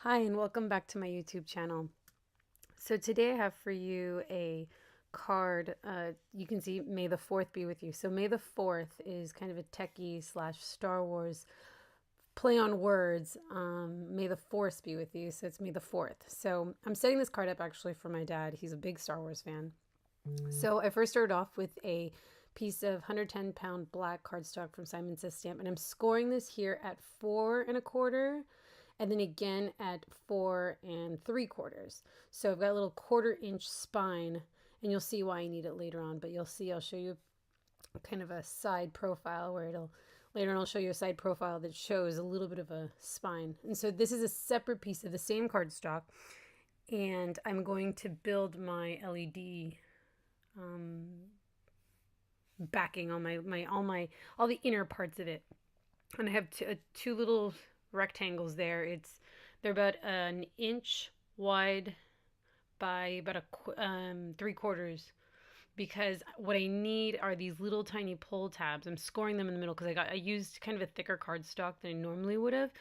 Hi, and welcome back to my YouTube channel. So today I have for you a card. You can see May the 4th be with you. So May the 4th is kind of a techie slash Star Wars play on words. May the Force be with you. So it's May the 4th. So I'm setting this card up actually for my dad. He's a big Star Wars fan. So I first started off with a piece of 110-pound black cardstock from Simon Says Stamp, and I'm scoring this here at 4 1/4, and then again at 4 3/4. So I've got a little 1/4 inch spine, and you'll see why I need it later on. But you'll see, I'll show you kind of a side profile where it'll later on I'll show you a side profile that shows a little bit of a spine. And so this is a separate piece of the same cardstock, and I'm going to build my LED backing on all the inner parts of it. And I have two little rectangles there. They're about an inch wide by about 3/4, because what I need are these little tiny pull tabs. I'm scoring them in the middle because I used kind of a thicker cardstock than I normally would have,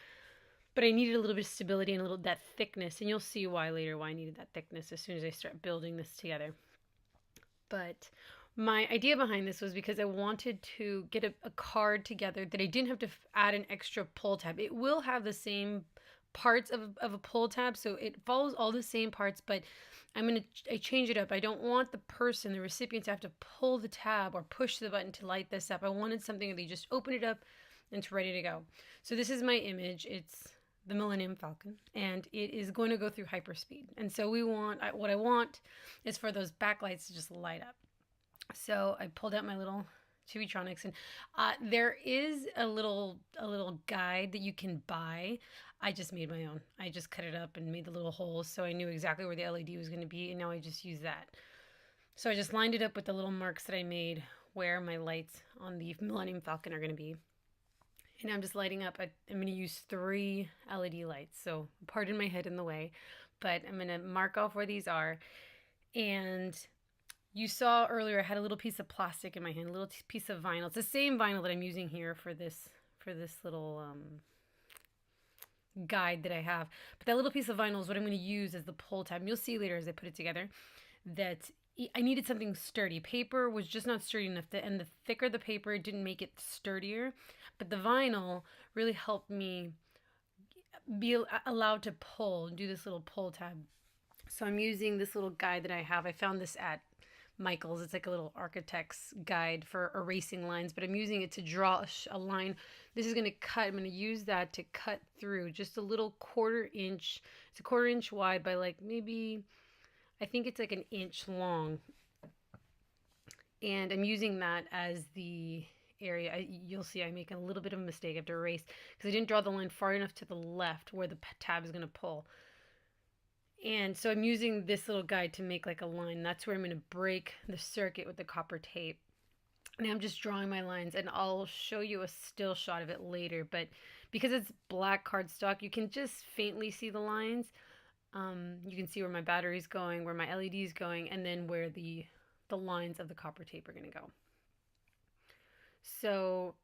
but I needed a little bit of stability and a little that thickness, and you'll see why later why I needed that thickness as soon as I start building this together. But my idea behind this was because I wanted to get a card together that I didn't have to add an extra pull tab. It will have the same parts of a pull tab, so it follows all the same parts, but I change it up. I don't want the recipient, to have to pull the tab or push the button to light this up. I wanted something where they just open it up and it's ready to go. So this is my image. It's the Millennium Falcon, and it is going to go through hyperspeed. And so what I want is for those backlights to just light up. So I pulled out my little Chibitronics, and there is a little guide that you can buy. I just made my own. I just cut it up and made the little holes so I knew exactly where the LED was going to be, and now I just use that. So I just lined it up with the little marks that I made where my lights on the Millennium Falcon are going to be. And I'm just lighting up. I'm going to use 3 LED lights. So pardon my head in the way, but I'm going to mark off where these are. And you saw earlier I had a little piece of plastic in my hand, a little piece of vinyl. It's the same vinyl that I'm using here for this little guide that I have. But that little piece of vinyl is what I'm going to use as the pull tab. And you'll see later as I put it together that I needed something sturdy. Paper was just not sturdy enough, and the thicker the paper, it didn't make it sturdier. But the vinyl really helped me be allowed to pull and do this little pull tab. So I'm using this little guide that I have. I found this at Michael's. It's like a little architect's guide for erasing lines, but I'm using it to draw a line. This is going to cut. I'm going to use that to cut through just a little 1/4 inch. It's a 1/4 inch wide by like maybe, I think it's like an inch long. And I'm using that as the area. You'll see I make a little bit of a mistake. I have to erase because I didn't draw the line far enough to the left where the tab is going to pull. And so I'm using this little guide to make like a line. That's where I'm going to break the circuit with the copper tape. Now I'm just drawing my lines, and I'll show you a still shot of it later. But because it's black cardstock, you can just faintly see the lines. You can see where my battery's going, where my LED is going, and then where the lines of the copper tape are going to go. So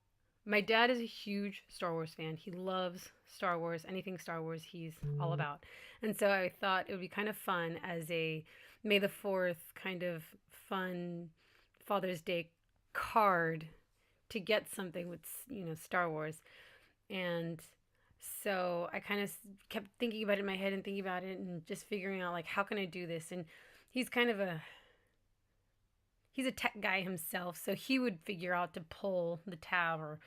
my dad is a huge Star Wars fan. He loves Star Wars. Anything Star Wars, he's all about. And so I thought it would be kind of fun as a May the 4th kind of fun Father's Day card to get something with, Star Wars. And so I kind of kept thinking about it in my head and thinking about it and just figuring out, like, how can I do this? And he's kind of he's a tech guy himself, so he would figure out to pull the tab or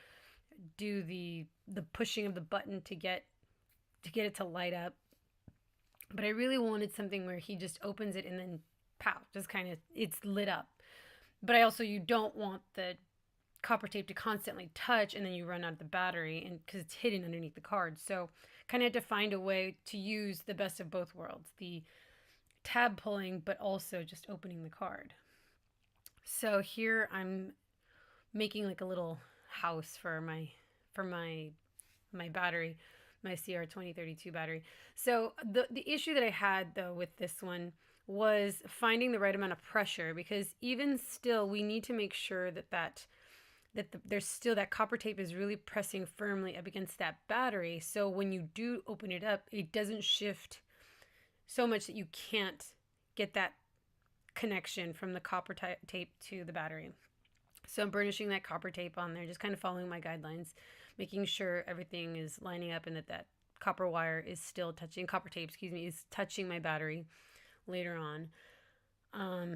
do the pushing of the button to get it to light up. But I really wanted something where he just opens it and then pow, just kind of it's lit up. But you don't want the copper tape to constantly touch and then you run out of the battery, and because it's hidden underneath the card. So kind of had to find a way to use the best of both worlds, the tab pulling but also just opening the card. So here I'm making like a little house for my battery, my CR2032 battery. So the issue that I had though with this one was finding the right amount of pressure, because even still we need to make sure that that there's still that copper tape is really pressing firmly up against that battery. So when you do open it up, it doesn't shift so much that you can't get that connection from the copper tape to the battery. So I'm burnishing that copper tape on there, just kind of following my guidelines, making sure everything is lining up and that copper wire is still touching, copper tape, is touching my battery later on.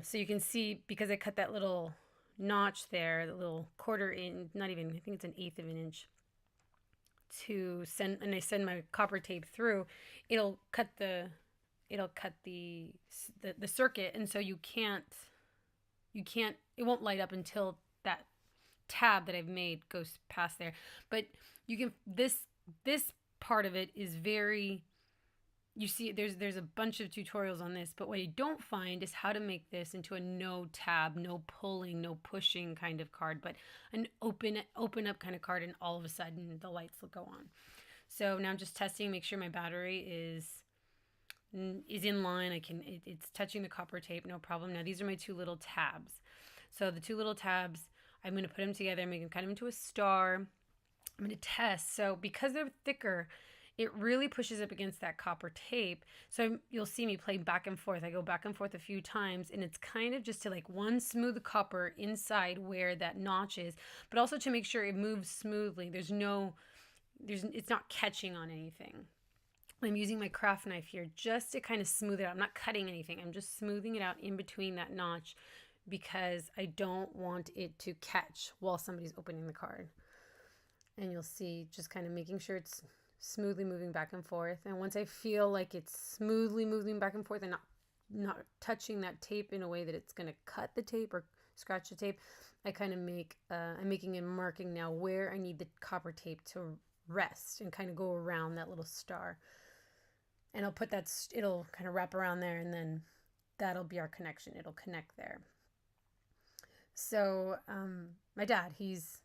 So you can see, because I cut that little notch there, the little quarter inch, not even, I think it's an eighth of an inch, and I send my copper tape through, it'll cut the circuit, and so it won't light up until that tab that I've made goes past there. But you can, this part of it is very, you see, there's a bunch of tutorials on this, but what you don't find is how to make this into a no tab, no pulling, no pushing kind of card, but an open up kind of card, and all of a sudden the lights will go on. So now I'm just testing, make sure my battery is in line. It's touching the copper tape, no problem. Now these are my two little tabs. So the two little tabs, I'm going to put them together, I'm going to cut them into a star. I'm going to test. So because they're thicker, it really pushes up against that copper tape. So you'll see me play back and forth. I go back and forth a few times, and it's kind of just to like smooth the copper inside where that notch is, but also to make sure it moves smoothly. It's not catching on anything. I'm using my craft knife here just to kind of smooth it out. I'm not cutting anything. I'm just smoothing it out in between that notch because I don't want it to catch while somebody's opening the card. And you'll see, just kind of making sure it's smoothly moving back and forth. And once I feel like it's smoothly moving back and forth and not touching that tape in a way that it's going to cut the tape or scratch the tape, I kind of I'm making a marking now where I need the copper tape to rest and kind of go around that little star. And I'll put it'll kind of wrap around there, and then that'll be our connection. It'll connect there. So my dad, he's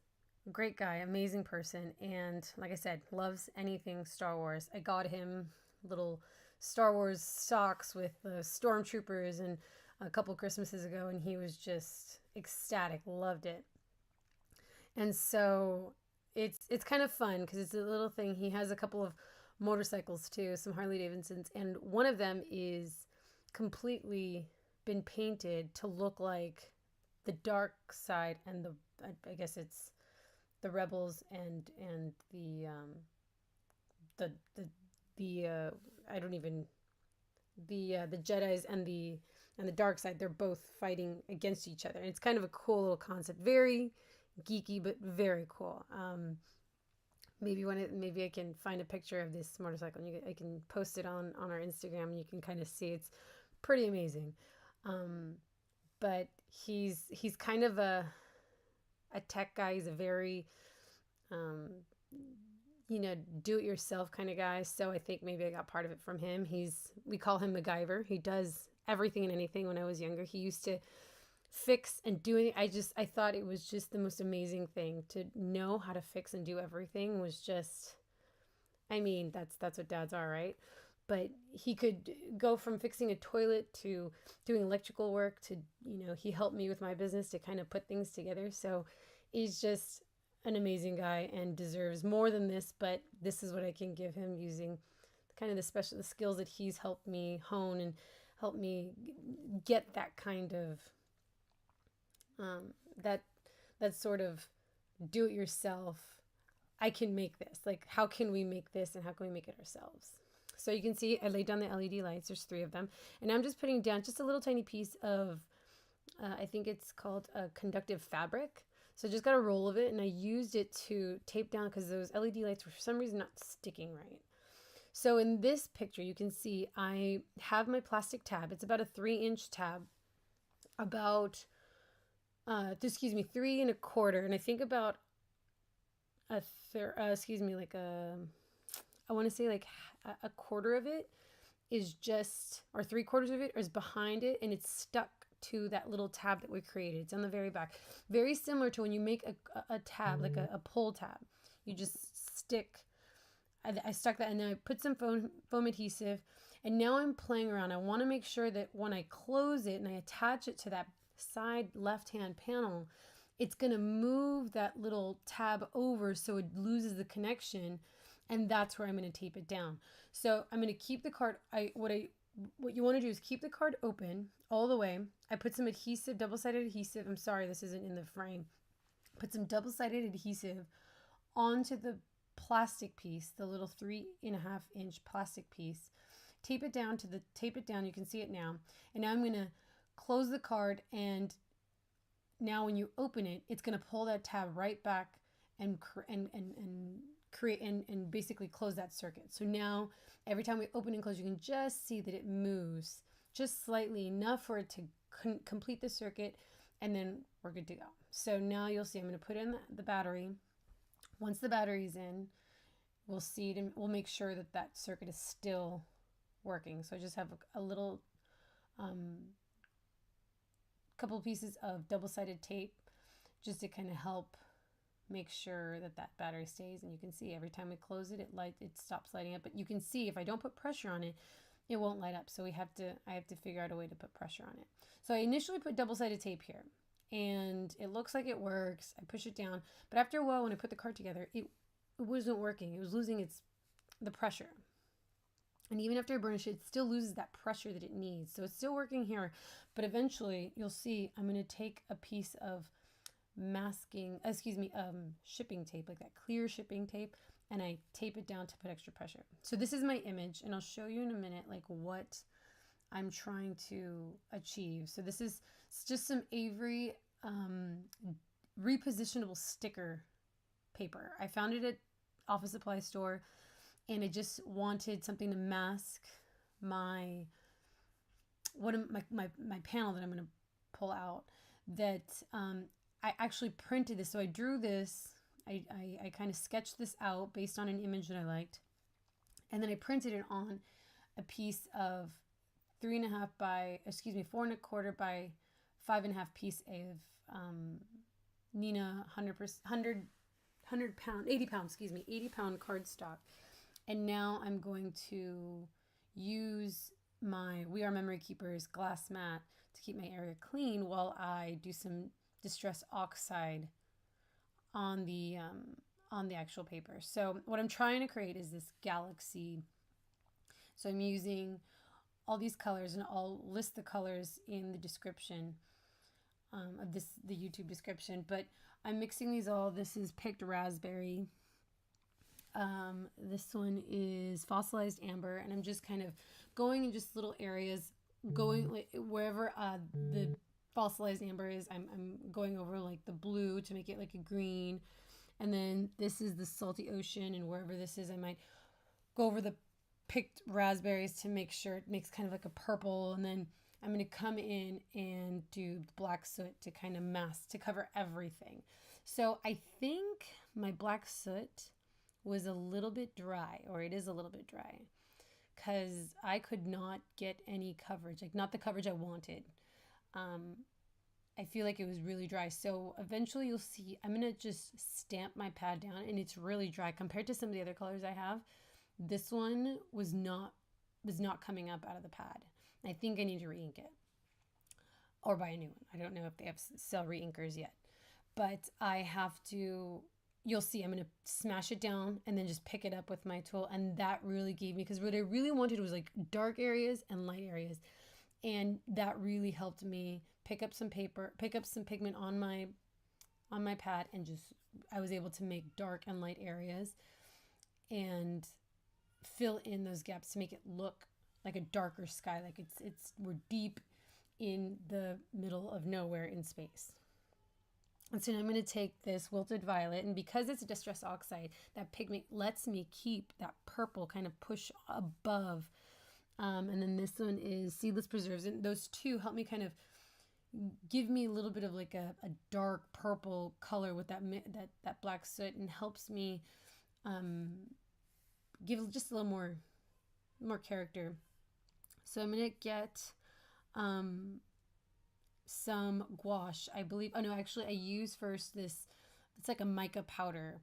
a great guy, amazing person, and like I said, loves anything Star Wars. I got him little Star Wars socks with the stormtroopers and a couple Christmases ago, and he was just ecstatic, loved it. And so it's kind of fun because it's a little thing. He has a couple of motorcycles too, some Harley Davidsons, and one of them is completely been painted to look like the dark side and I guess it's the rebels and the I don't even the Jedis and the dark side. They're both fighting against each other, and it's kind of a cool little concept, very geeky but very cool. Maybe I can find a picture of this motorcycle and I can post it on our Instagram, and you can kind of see it's pretty amazing. But he's kind of a tech guy. He's a very do-it-yourself kind of guy. So I think maybe I got part of it from him. We call him MacGyver. He does everything and anything. When I was younger, he used to fix and do it. I thought it was just the most amazing thing to know how to fix and do everything. Was just, I mean, that's what dads are, right? But he could go from fixing a toilet to doing electrical work to, he helped me with my business to kind of put things together. So he's just an amazing guy and deserves more than this, but this is what I can give him using kind of the skills that he's helped me hone and helped me get that kind of that sort of do-it-yourself. I can make this. Like, how can we make this, and how can we make it ourselves? So you can see I laid down the LED lights. There's 3 of them, and I'm just putting down just a little tiny piece of I think it's called a conductive fabric. So I just got a roll of it, and I used it to tape down because those LED lights were for some reason not sticking right. So in this picture, you can see I have my plastic tab. It's about a 3-inch tab, about 3 1/4, and I think about I want to say like a quarter of it is just, or 3/4 of it is behind it, and it's stuck to that little tab that we created. It's on the very back. Very similar to when you make a tab, like a pull tab. You just stick, I stuck that, and then I put some foam adhesive, and now I'm playing around. I want to make sure that when I close it and I attach it to that side left-hand panel, it's going to move that little tab over so it loses the connection, and that's where I'm going to tape it down. So I'm going to keep the card. What you want to do is keep the card open all the way. I put some adhesive, double-sided adhesive. I'm sorry, this isn't in the frame. Put some double-sided adhesive onto the plastic piece, the little 3.5-inch plastic piece. Tape it down. You can see it now. And now I'm going to close the card, and now when you open it, it's going to pull that tab right back and create and basically close that circuit. So now every time we open and close, you can just see that it moves just slightly, enough for it to complete the circuit, and then we're good to go. So now you'll see I'm going to put in the battery. Once the battery's in, we'll see it, and we'll make sure that that circuit is still working. So I just have a little couple of pieces of double-sided tape just to kind of help make sure that that battery stays. And you can see every time we close it, it stops lighting up. But you can see if I don't put pressure on it, it won't light up. So I have to figure out a way to put pressure on it. So I initially put double-sided tape here, and it looks like it works. I push it down, but after a while, when I put the card together, it wasn't working. It was losing the pressure. And even after I burnish it, it still loses that pressure that it needs. So it's still working here, but eventually you'll see I'm going to take a piece of shipping tape, like that clear shipping tape, and I tape it down to put extra pressure. So this is my image, and I'll show you in a minute like what I'm trying to achieve. So this is just some Avery repositionable sticker paper. I found it at office supply store, and I just wanted something to mask my panel that I'm going to pull out. That I actually printed this. So I drew this. I kind of sketched this out based on an image that I liked, and then I printed it on a piece of 4.25 by 5.5 piece of Nina 80 pound cardstock. And now I'm going to use my We Are Memory Keepers glass mat to keep my area clean while I do some Distress Oxide on the actual paper. So what I'm trying to create is this galaxy. So I'm using all these colors, and I'll list the colors in the description of the YouTube description. But I'm mixing these all. This is picked raspberry. This one is fossilized amber, and I'm just kind of going in just little areas, going like wherever the fossilized amber is. I'm going over like the blue to make it like a green, and then this is the salty ocean, and wherever this is, I might go over the picked raspberries to make sure it makes kind of like a purple, and then I'm going to come in and do black soot to kind of mask, to cover everything. So I think my black soot was a little bit dry, or it is a little bit dry, because I could not get any coverage, like not the coverage I wanted. I feel like it was really dry. So eventually you'll see I'm going to just stamp my pad down, and it's really dry compared to some of the other colors I have. This one was not coming up out of the pad. I think I need to re-ink it or buy a new one. I don't know if they sell re-inkers yet, but I have to. You'll see I'm going to smash it down and then just pick it up with my tool. And that really gave me, because what I really wanted was like dark areas and light areas. And that really helped me pick up some pigment on my pad, and I was able to make dark and light areas and fill in those gaps to make it look like a darker sky. Like we're deep in the middle of nowhere in space. And so now I'm going to take this wilted violet, and because it's a Distress Oxide, that pigment lets me keep that purple kind of push above. And then this one is Seedless Preserves, and those two help me kind of give me a little bit of like a dark purple color with that black soot, and helps me give just a little more character. So I'm going to get some gouache, I believe. Oh no, actually I use first this, it's like a mica powder.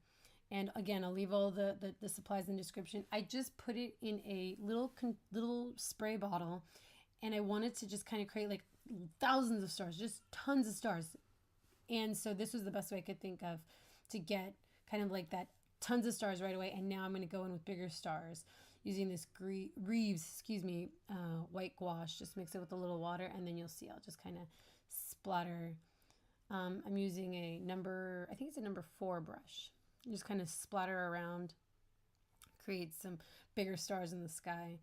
And again, I'll leave all the supplies in the description. I just put it in a little spray bottle, and I wanted to just kind of create like thousands of stars, just tons of stars. And so this was the best way I could think of to get kind of like that tons of stars right away. And now I'm going to go in with bigger stars using this Reeves, white gouache. Just mix it with a little water, and then you'll see I'll just kind of splatter. I'm using I think it's a number 4 brush. Just kind of splatter around, create some bigger stars in the sky.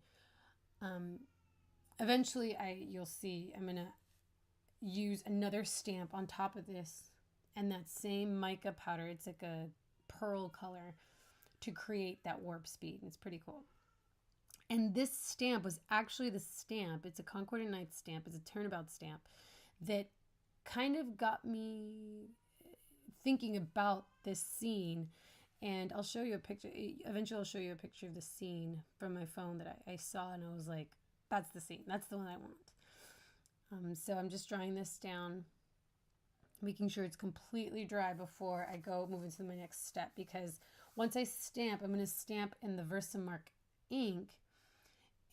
Eventually, you'll see I'm going to use another stamp on top of this and that same mica powder. It's like a pearl color to create that warp speed. It's pretty cool. And this stamp was actually the stamp. It's a Concord 9th stamp. It's a turnabout stamp that kind of got me thinking about this scene. And I'll show you a picture. Eventually, I'll show you a picture of the scene from my phone that I saw, and I was like, that's the scene. That's the one I want. So I'm just drying this down, making sure it's completely dry before I move into my next step, because once I stamp, I'm going to stamp in the Versamark ink,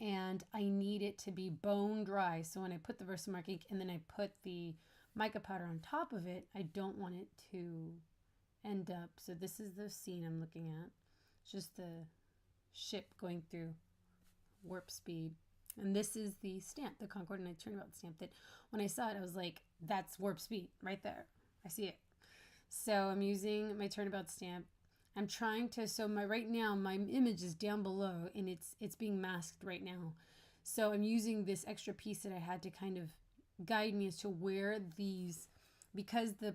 and I need it to be bone dry. So when I put the Versamark ink and then I put the mica powder on top of it, I don't want it to end up. So this is the scene I'm looking at. It's just the ship going through warp speed. And this is the stamp, the Concord 9th turnabout stamp, that when I saw it, I was like, that's warp speed right there. I see it. So I'm using my turnabout stamp. I'm trying to, right now, my image is down below and it's being masked right now. So I'm using this extra piece that I had to kind of guide me as to where these, because the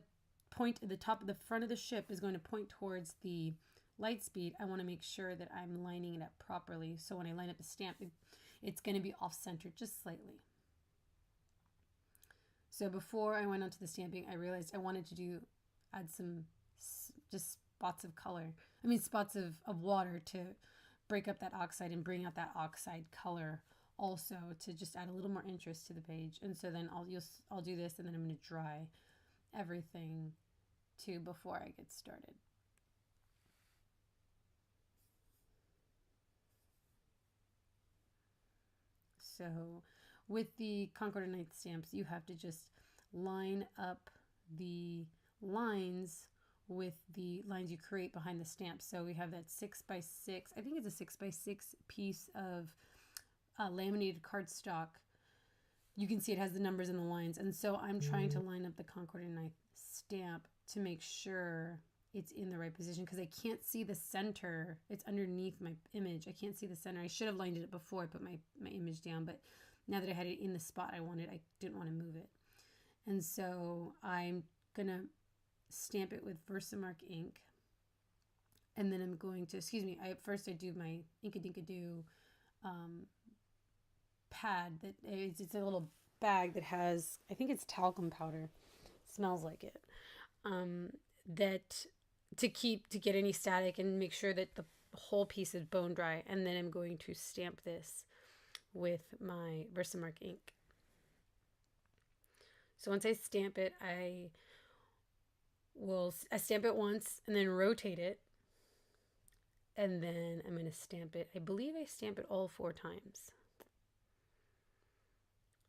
point at the top of the front of the ship is going to point towards the light speed, I want to make sure that I'm lining it up properly. So when I line up the stamp, it's going to be off-centered just slightly. So before I went on to the stamping, I realized I wanted to add some just spots of color. Spots of water to break up that oxide and bring out that oxide color also, to just add a little more interest to the page. And so then I'll do this, and then I'm going to dry everything too before I get started. So with the Concord 9th stamps, you have to just line up the lines with the lines you create behind the stamp. So we have that 6x6, I think it's a 6x6 piece of laminated cardstock. You can see it has the numbers and the lines. And so I'm trying to line up the Concord 9th stamp to make sure it's in the right position, because I can't see the center. It's underneath my image. I can't see the center. I should have lined it up before I put my image down, but now that I had it in the spot I wanted, I didn't want to move it. And so I'm going to stamp it with Versamark ink. And then I'm going to, first I do my Inkadinkado pad. It's a little bag that has, I think it's talcum powder. It smells like it. That to get any static and make sure that the whole piece is bone dry. And then I'm going to stamp this with my Versamark ink. So once I stamp it, I stamp it once and then rotate it. And then I'm going to stamp it. I believe I stamp it all 4 times.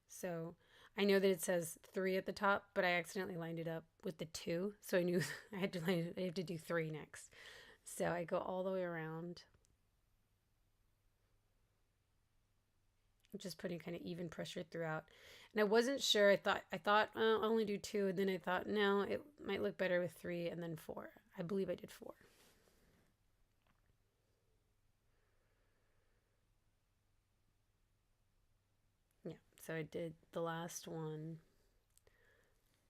So I know that it says 3 at the top, but I accidentally lined it up with the 2. So I knew I had to do 3 next. So I go all the way around. I'm just putting kind of even pressure throughout. And I wasn't sure. I thought I'll only do 2. And then I thought, no, it might look better with 3 and then 4. I believe I did 4. Yeah, so I did the last one.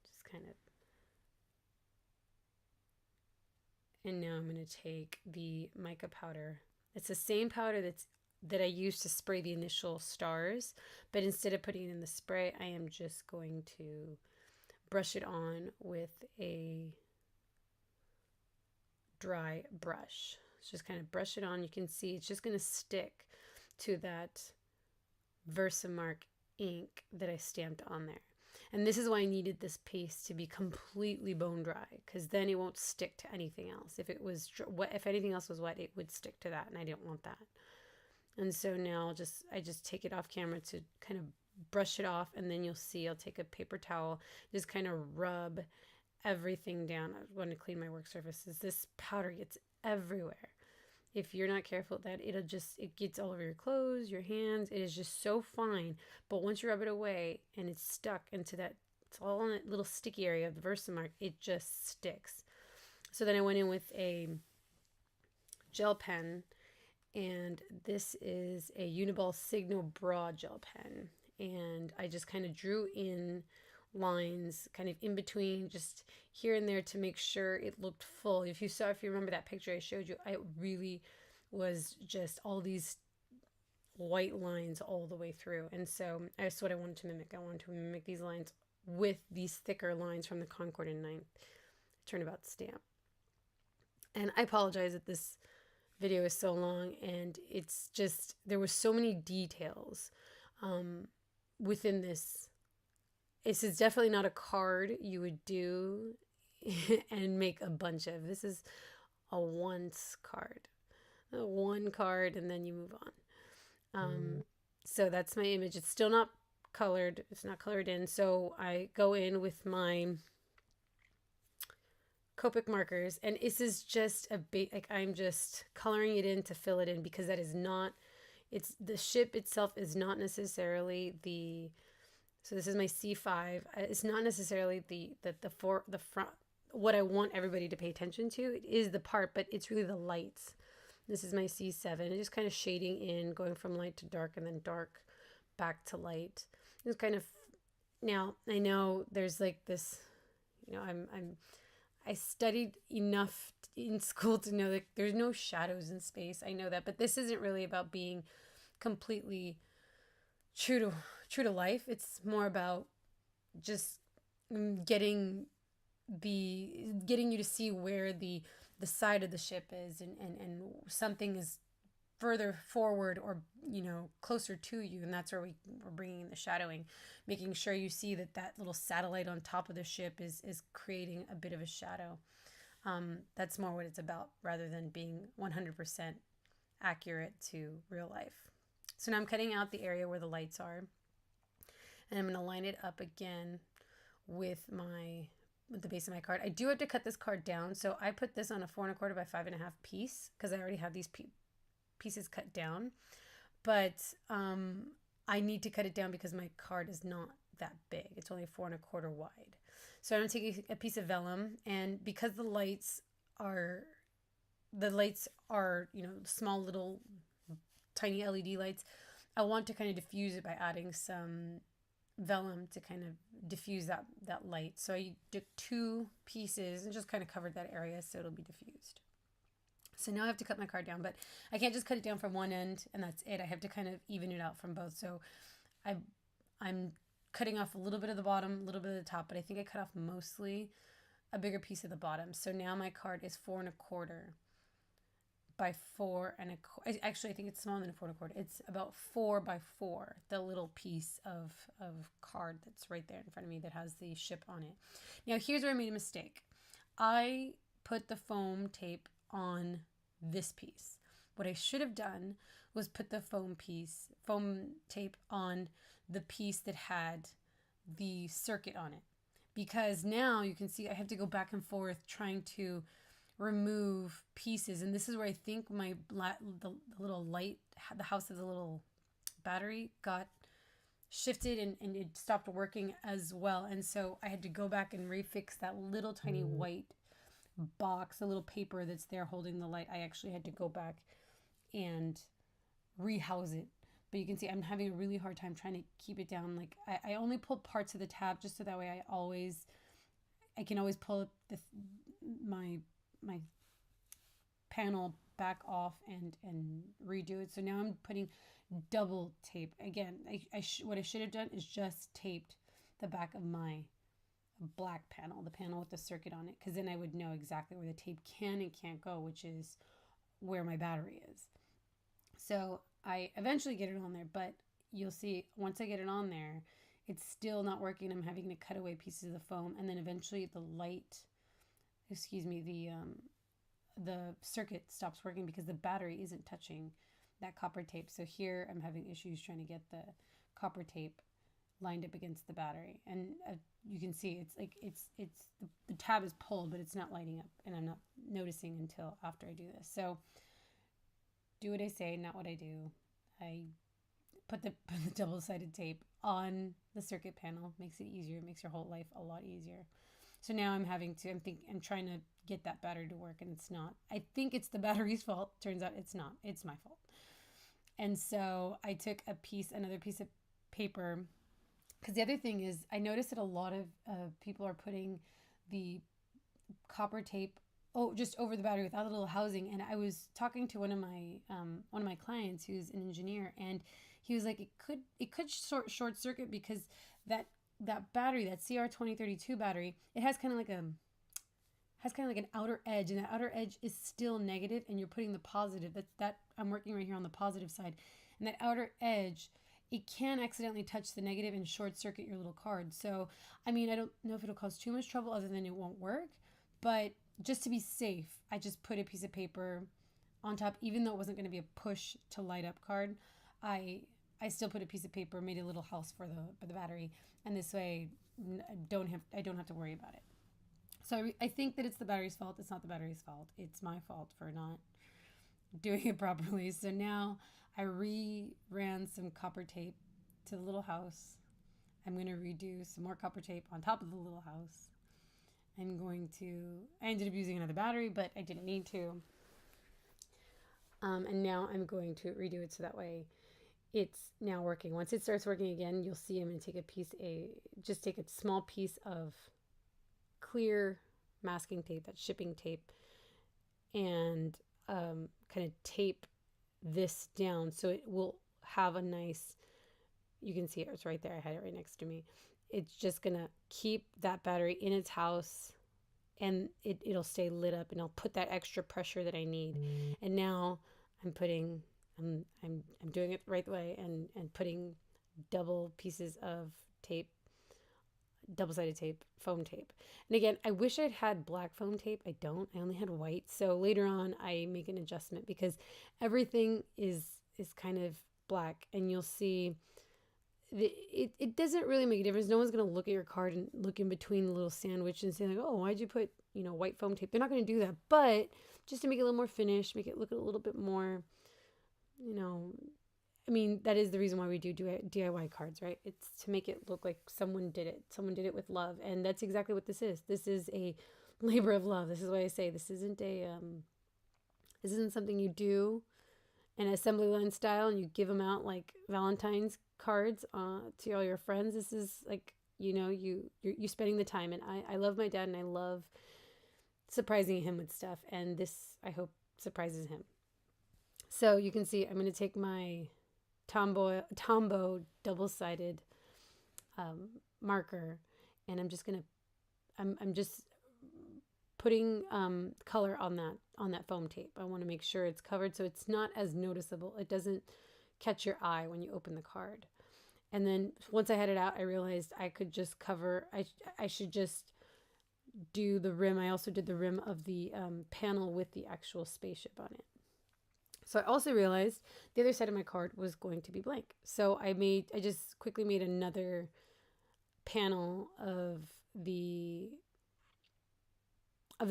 Just kind of. And now I'm going to take the mica powder. It's the same powder that I used to spray the initial stars, but instead of putting it in the spray, I am just going to brush it on with a dry brush. Just kind of brush it on. You can see it's just going to stick to that Versamark ink that I stamped on there. And this is why I needed this piece to be completely bone dry, because then it won't stick to anything else. If anything else was wet, it would stick to that, and I didn't want that. And so now I just take it off camera to kind of brush it off, and then you'll see I'll take a paper towel, just kind of rub everything down when I clean my work surfaces. This powder gets everywhere. If you're not careful with that, it gets all over your clothes, your hands. It is just so fine. But once you rub it away and it's stuck into that, it's all in that little sticky area of the Versamark, it just sticks. So then I went in with a gel pen, and this is a Uniball Signal Broad gel pen. And I just kind of drew in lines kind of in between, just here and there, to make sure it looked full. If you remember that picture I showed you, it really was just all these white lines all the way through. And so that's what I wanted to mimic. I wanted to mimic these lines with these thicker lines from the Concord 9th Turnabout stamp. And I apologize that this video is so long, and it's just, there was so many details within this. This is definitely not a card you would do and make a bunch of. This is a once card. One card, and then you move on. So that's my image. It's still not colored. It's not colored in. So I go in with my Copic markers, and this is just a bit, like, I'm just coloring it in to fill it in, because that is not, it's, the ship itself is not necessarily the, so this is my C5. It's not necessarily the front, what I want everybody to pay attention to. It is the part, but it's really the lights. This is my C7. And just kind of shading in, going from light to dark, and then dark back to light. It's kind of, now I know there's like this, I studied enough in school to know that there's no shadows in space. I know that, but this isn't really about being completely true to life. It's more about just getting you to see where the side of the ship is, and something is further forward, or closer to you, and that's where we're bringing in the shadowing, making sure you see that little satellite on top of the ship is creating a bit of a shadow. That's more what it's about, rather than being 100% accurate to real life. So now I'm cutting out the area where the lights are, and I'm going to line it up again with the base of my card. I do have to cut this card down, so I put this on a 4 1/4 by 5 1/2 piece, because I already have these pieces cut down. But I need to cut it down because my card is not that big. It's only 4 1/4 wide. So I'm going to take a piece of vellum, and because the lights are small little tiny LED lights, I want to kind of diffuse it by adding some vellum to kind of diffuse that light. So I took 2 pieces and just kind of covered that area so it'll be diffused. So now I have to cut my card down, but I can't just cut it down from one end and that's it. I have to kind of even it out from both. So I'm cutting off a little bit of the bottom, a little bit of the top, but I think I cut off mostly a bigger piece of the bottom. So now my card is 4 1/4 by 4 1/4. Actually, I think it's smaller than 4 1/4. It's about 4 by 4, the little piece of card that's right there in front of me that has the ship on it. Now, here's where I made a mistake. I put the foam tape on this piece. What I should have done was put the foam tape on the piece that had the circuit on it, because now you can see I have to go back and forth trying to remove pieces, and this is where I think the little light, the house of the little battery, got shifted and it stopped working as well. And so I had to go back and refix that little tiny white box, the little paper that's there holding the light. I actually had to go back and rehouse it. But you can see I'm having a really hard time trying to keep it down. Like I only pulled parts of the tab just so that way I can always pull my panel back off and redo it. So now I'm putting double tape. Again, what I should have done is just taped the back of my black panel, the panel with the circuit on it, because then I would know exactly where the tape can and can't go, which is where my battery is. So I eventually get it on there, but you'll see once I get it on there, it's still not working. I'm having to cut away pieces of the foam, and then eventually the circuit stops working because the battery isn't touching that copper tape. So here I'm having issues trying to get the copper tape lined up against the battery. And you can see it's like the tab is pulled, but it's not lighting up, and I'm not noticing until after I do this. So do what I say, not what I do. I put the double-sided tape on the circuit panel. Makes it easier. It makes your whole life a lot easier. So now I'm trying to get that battery to work, and it's not. I think it's the battery's fault. Turns out it's not. It's my fault. And so I took another piece of paper, because the other thing is I noticed that a lot of people are putting the copper tape just over the battery without a little housing. And I was talking to one of my clients who's an engineer, and he was like, it could short circuit, because that battery, that CR2032 battery, it has kind of like an outer edge, and that outer edge is still negative, and you're putting the positive. That I'm working right here on the positive side, and that outer edge, it can accidentally touch the negative and short circuit your little card. So, I mean, I don't know if it'll cause too much trouble other than it won't work, but just to be safe, I just put a piece of paper on top, even though it wasn't going to be a push to light up card. I still put a piece of paper, made a little house for the battery, and this way I don't have to worry about it. So I think that it's the battery's fault. It's not the battery's fault. It's my fault for not doing it properly. So now I ran some copper tape to the little house. I'm going to redo some more copper tape on top of the little house. I ended up using another battery, but I didn't need to. And now I'm going to redo it so that way it's now working. Once it starts working again, you'll see I'm going to take a small piece of clear masking tape, that's shipping tape, and kind of tape this down so it will have a nice, you can see it's right there. I had it right next to me. It's just going to keep that battery in its house, and it'll stay lit up, and I'll put that extra pressure that I need. And now I'm doing it the right way, and putting double pieces of tape, double-sided tape, foam tape. And again, I wish I'd had black foam tape. I don't. I only had white. So later on, I make an adjustment, because everything is kind of black, and you'll see it doesn't really make a difference. No one's going to look at your card and look in between the little sandwich and say like, oh, why'd you put, white foam tape? They're not going to do that. But just to make it a little more finished, make it look a little bit more, I mean, that is the reason why we do DIY cards, right? It's to make it look like someone did it. Someone did it with love. And that's exactly what this is. This is a labor of love. This is why I say this isn't something you do in assembly line style and you give them out like Valentine's cards to all your friends. This is like, you're spending the time. And I love my dad, and I love surprising him with stuff. And this, I hope, surprises him. So you can see I'm going to take my Tombow double-sided marker, and I'm just putting color on that foam tape. I want to make sure it's covered so it's not as noticeable. It doesn't catch your eye when you open the card. And then once I had it out, I realized I could just cover. I should just do the rim. I also did the rim of the panel with the actual spaceship on it. So I also realized the other side of my card was going to be blank. So I just quickly made another panel of the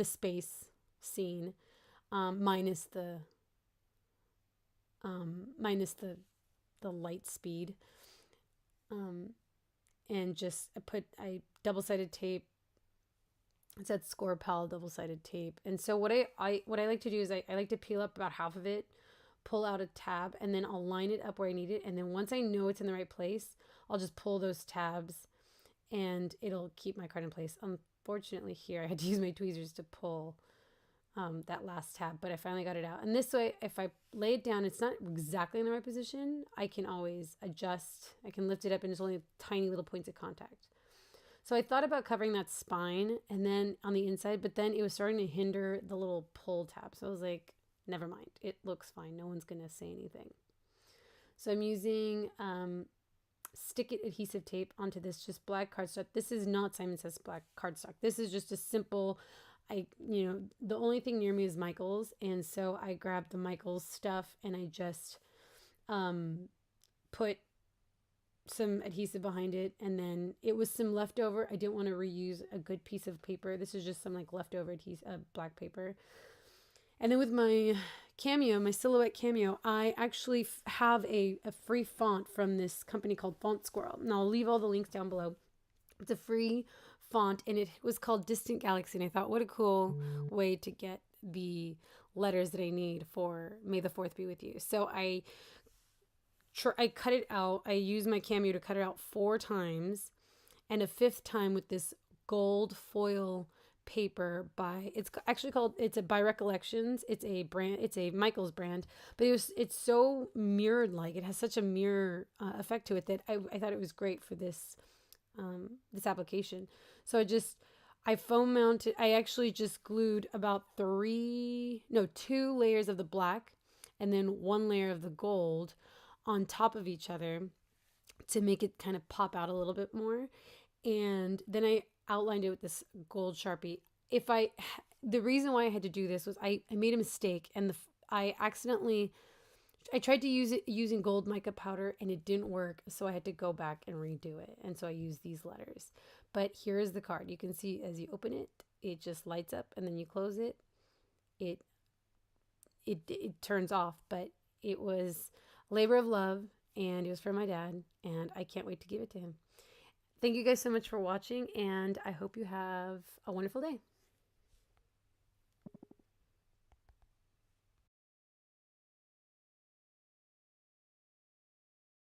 space scene, minus the light speed, and just I double-sided tape. It said squirrel double-sided tape. And so what I like to do is I like to peel up about half of it, pull out a tab, and then I'll line it up where I need it. And then once I know it's in the right place, I'll just pull those tabs and it'll keep my card in place. Unfortunately here, I had to use my tweezers to pull that last tab, but I finally got it out. And this way, if I lay it down, it's not exactly in the right position. I can always adjust. I can lift it up and it's only tiny little points of contact. So I thought about covering that spine and then on the inside, but then it was starting to hinder the little pull tab. So I was like, never mind. It looks fine. No one's going to say anything. So I'm using stick it adhesive tape onto this just black cardstock. This is not Simon Says black cardstock. This is just a simple, the only thing near me is Michael's. And so I grabbed the Michael's stuff and I just put some adhesive behind it, and then it was some leftover. I didn't want to reuse a good piece of paper. This is just some like leftover adhesive, black paper. And then with my cameo, my silhouette cameo, I actually have a free font from this company called Squirrel. And I'll leave all the links down below. It's a free font, and it was called Distant Galaxy. And I thought, what a cool way to get the letters that I need for May the 4th be with you. So I cut it out. I used my cameo to cut it out 4 times, and a 5th time with this gold foil paper by, it's actually called, it's a by Recollections. It's a brand, it's a Michaels brand, but it's so mirrored, like it has such a mirror effect to it that I thought it was great for this this application. So I foam mounted, I actually just glued about 2 layers of the black and then 1 layer of the gold on top of each other to make it kind of pop out a little bit more. And then I outlined it with this gold Sharpie. The reason why I had to do this was I made a mistake, and I tried to use it using gold mica powder and it didn't work. So I had to go back and redo it. And so I used these letters. But here is the card. You can see as you open it, it just lights up, and then you close it. It turns off, but it was labor of love, and it was for my dad, and I can't wait to give it to him. Thank you guys so much for watching, and I hope you have a wonderful day.